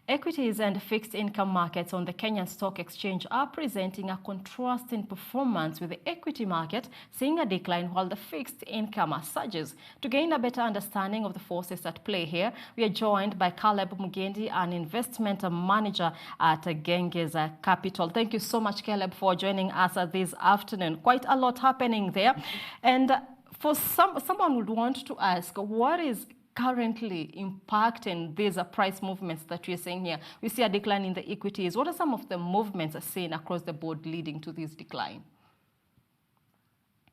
Equities and fixed income markets on the Kenyan Stock Exchange are presenting a contrasting performance, with the equity market seeing a decline while the fixed income surges. To gain a better understanding of the forces at play here, we are joined by Caleb Mugendi, an investment manager at Genghis Capital. Thank you so much, Caleb, for joining us this afternoon. Quite a lot happening there. And for someone would want to ask, what is currently impacting these price movements that we're seeing here? We see a decline in the equities. What are some of the movements seen across the board leading to this decline?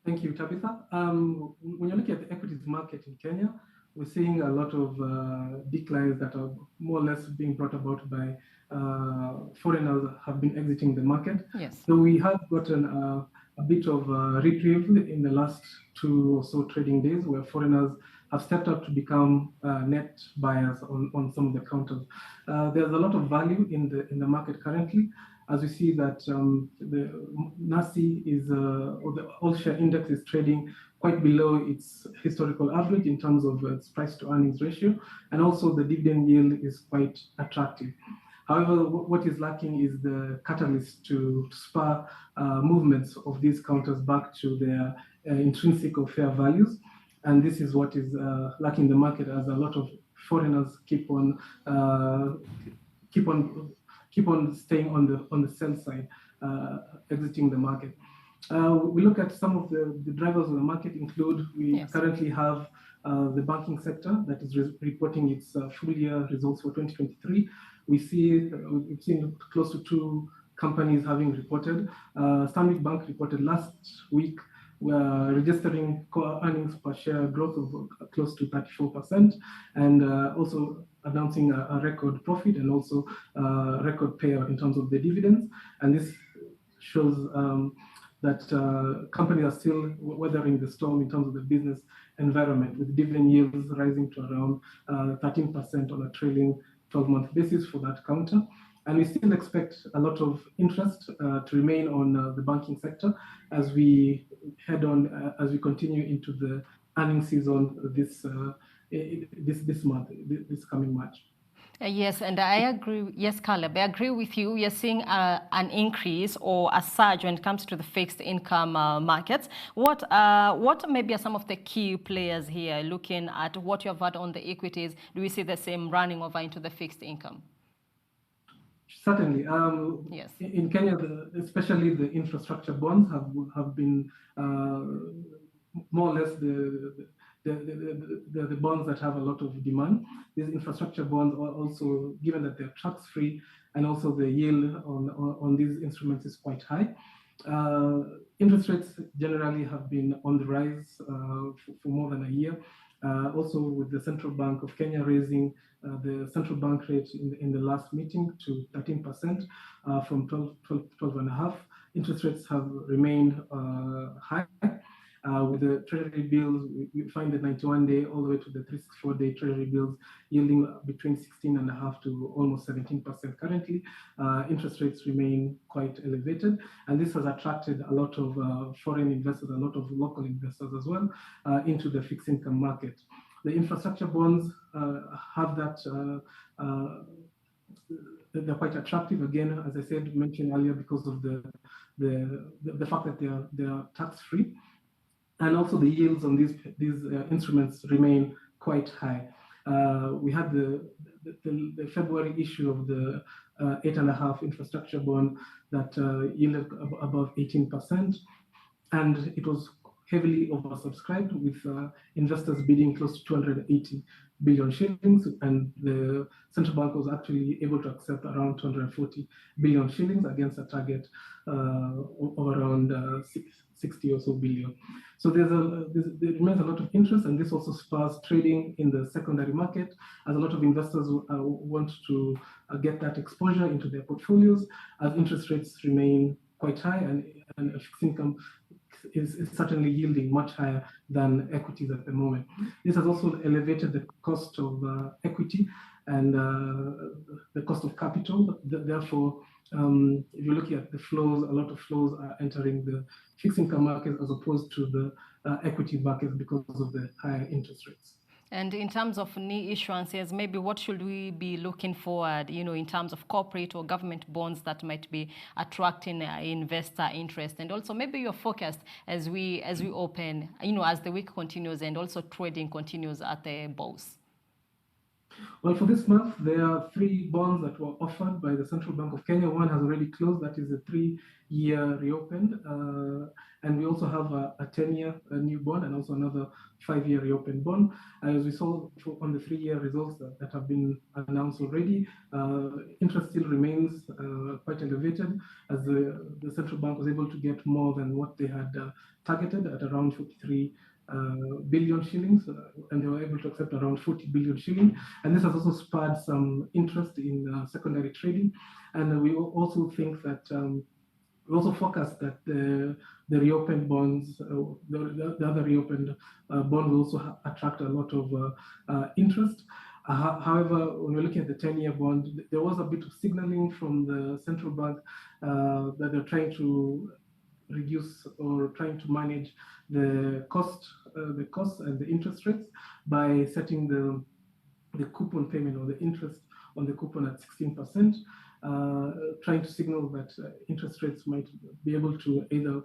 Thank you, Tabitha. When you look at the equities market in Kenya, we're seeing a lot of declines that are more or less being brought about by foreigners have been exiting the market. Yes. So we have gotten a bit of reprieve in the last 2 or so trading days, where foreigners have stepped up to become net buyers on some of the counters. There's a lot of value in the market currently, as we see that the NASI is, or the All Share Index is trading quite below its historical average in terms of its price to earnings ratio, and also the dividend yield is quite attractive. However, what is lacking is the catalyst to spur movements of these counters back to their intrinsic or fair values. And this is what is lacking the market, as a lot of foreigners keep on staying on the sell side, exiting the market. We look at some of the drivers of the market include, we currently have the banking sector that is reporting its full year results for 2023. We've seen close to 2 companies having reported. Stanbic Bank reported last week, registering core earnings per share growth of close to 34%, and also announcing a record profit and also record payout in terms of the dividends. And this shows that companies are still weathering the storm in terms of the business environment, with dividend yields rising to around 13% on a trailing 12-month basis for that counter. And we still expect a lot of interest to remain on the banking sector as we head on, as we continue into the earnings season this coming March. Yes, and I agree. Yes, Caleb, I agree with you. You're seeing an increase or a surge when it comes to the fixed income markets. What maybe are some of the key players here looking at what you have had on the equities? Do we see the same running over into the fixed income? Certainly. Yes. In Kenya, especially the infrastructure bonds have been more or less the bonds that have a lot of demand. These infrastructure bonds are also, given that they're tax-free, and also the yield on these instruments is quite high. Interest rates generally have been on the rise for more than a year. Also, with the Central Bank of Kenya raising the central bank rate in the last meeting to 13% from 12.5%, interest rates have remained high. With the treasury bills, we find the 91-day all the way to the 364-day treasury bills yielding between 16.5% to almost 17% currently. Interest rates remain quite elevated, and this has attracted a lot of foreign investors, a lot of local investors as well, into the fixed income market. The infrastructure bonds have that, they're quite attractive, again, as I said, mentioned earlier, because of the fact that they are tax-free. And also the yields on these instruments remain quite high. We had the February issue of the 8.5 infrastructure bond that yielded above 18%, and it was heavily oversubscribed, with investors bidding close to 280 billion shillings, and the central bank was actually able to accept around 240 billion shillings against a target of around 60 or so billion. So there remains a lot of interest, and this also spurs trading in the secondary market, as a lot of investors want to get that exposure into their portfolios, as interest rates remain quite high, and fixed income is certainly yielding much higher than equities at the moment. This has also elevated the cost of equity and the cost of capital. Therefore, if you're looking at the flows, a lot of flows are entering the fixed income market as opposed to the equity market because of the higher interest rates. And in terms of new issuances, maybe what should we be looking forward, in terms of corporate or government bonds that might be attracting investor interest, and also maybe your forecast as we open, as the week continues and also trading continues at the bourse? Well, for this month, there are 3 bonds that were offered by the Central Bank of Kenya. One has already closed, that is a 3-year reopened. And we also have a 10-year new bond and also another 5-year reopened bond. As we saw on the 3-year results that have been announced already, interest still remains quite elevated, as the Central Bank was able to get more than what they had targeted at around 43 billion shillings, and they were able to accept around 40 billion shillings. And this has also spurred some interest in secondary trading. And we also think that we also forecast that the reopened bonds, the other reopened bond will also attract a lot of interest. However, when we're looking at the 10-year bond, there was a bit of signaling from the central bank that they're trying to reduce or trying to manage the costs and the interest rates by setting the coupon payment or the interest on the coupon at 16%, trying to signal that interest rates might be able to either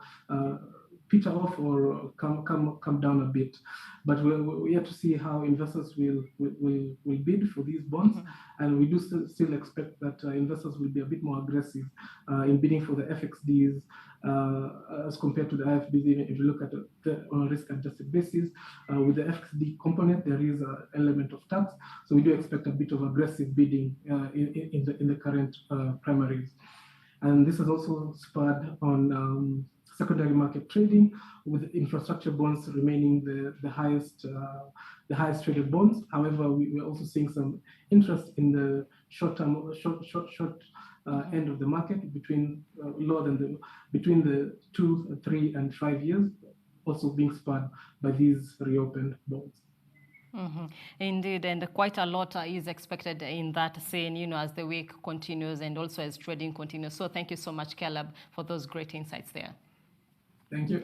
peter off or come down a bit. But we're yet to see how investors will bid for these bonds, and we do still expect that investors will be a bit more aggressive in bidding for the FXDs as compared to the IFBs. If you look at on a risk-adjusted basis, with the FXD component, there is an element of tax, so we do expect a bit of aggressive bidding in the current primaries. And this has also spurred on secondary market trading, with infrastructure bonds remaining the highest traded bonds. However, we're also seeing some interest in the short end of the market between between the 2, 3, and 5 years, also being spurred by these reopened bonds. Indeed, and quite a lot is expected in that scene, as the week continues and also as trading continues. So thank you so much, Caleb, for those great insights there. Thank you.